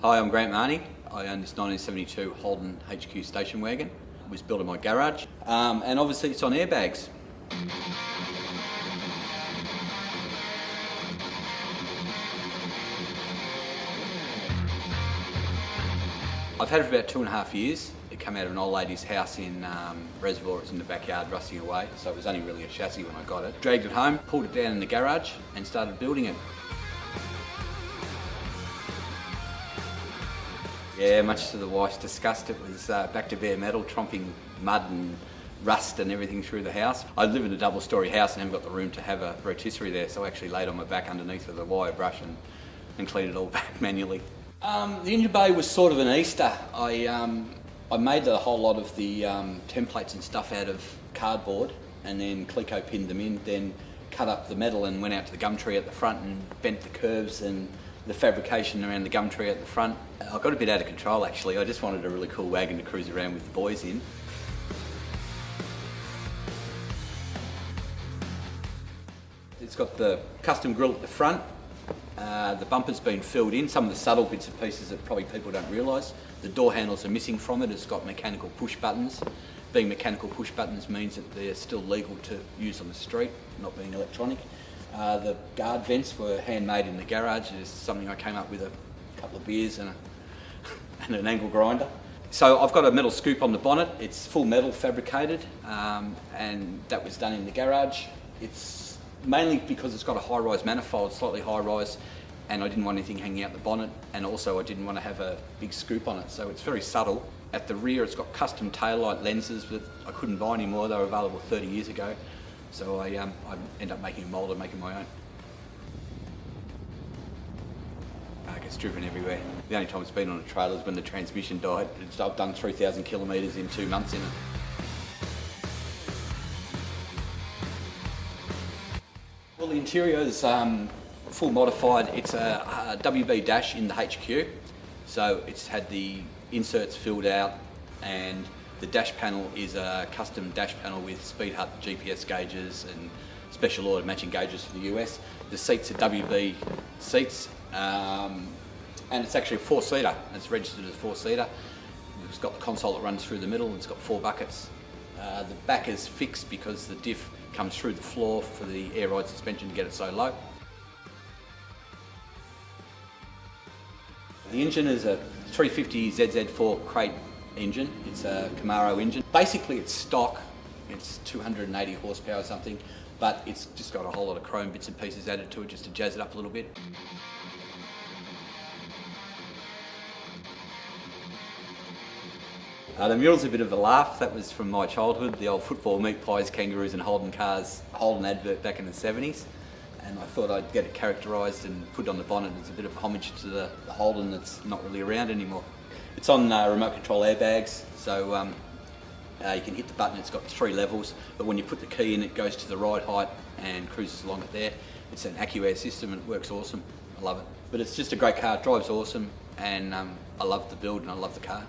Hi, I'm Grant Marnie. I own this 1972 Holden HQ station wagon. It was built in my garage, and obviously it's on airbags. I've had it for about 2.5 years. It came out of an old lady's house in Reservoir. It was in the backyard rusting away, so it was only really a chassis when I got it. Dragged it home, pulled it down in the garage and started building it. Yeah, much to the wife's disgust, it was back to bare metal, tromping mud and rust and everything through the house. I live in a double-storey house and haven't got the room to have a rotisserie there, so I actually laid on my back underneath with a wire brush and cleaned it all back manually. The engine bay was sort of an Easter. I made a whole lot of the templates and stuff out of cardboard and then Cleco pinned them in, then cut up the metal and went out to the gum tree at the front and bent the curves and the fabrication around the gum tree at the front. I got a bit out of control actually. I just wanted a really cool wagon to cruise around with the boys in. It's got the custom grille at the front. The bumper's been filled in, some of the subtle bits and pieces that probably people don't realise. The door handles are missing from it. It's got mechanical push buttons. Being mechanical push buttons means that they're still legal to use on the street, not being electronic. The guard vents were handmade in the garage. It's something I came up with a couple of beers and an angle grinder. So I've got a metal scoop on the bonnet. It's full metal fabricated, and that was done in the garage. It's mainly because it's got a high-rise manifold, slightly high-rise, and I didn't want anything hanging out the bonnet, and also I didn't want to have a big scoop on it, so it's very subtle. At the rear it's got custom taillight lenses that I couldn't buy anymore. They were available 30 years ago, so I ended up making a mould and making my own. It gets driven everywhere. The only time it's been on a trailer is when the transmission died. I've done 3,000 kilometres in 2 months in it. Well, the interior is full modified. It's a WB dash in the HQ, so it's had the inserts filled out, and the dash panel is a custom dash panel with Speed Hut GPS gauges and special order matching gauges for the US. The seats are WB seats, and it's actually a 4-seater. It's registered as a 4-seater. It's got the console that runs through the middle, and it's got 4 buckets. The back is fixed because the diff comes through the floor for the air ride suspension to get it so low. The engine is a 350 ZZ4 crate engine. It's a Camaro engine. Basically it's stock. It's 280 horsepower or something, but it's just got a whole lot of chrome bits and pieces added to it just to jazz it up a little bit. The mule's a bit of a laugh. That was from my childhood, the old football, meat pies, kangaroos and Holden cars, Holden advert back in the 70s. And I thought I'd get it characterised and put on the bonnet as a bit of homage to the Holden that's not really around anymore. It's on remote control airbags, so you can hit the button. It's got 3 levels, but when you put the key in it goes to the ride height and cruises along it there. It's an AccuAir system and it works awesome. I love it. But it's just a great car, it drives awesome, and I love the build and I love the car.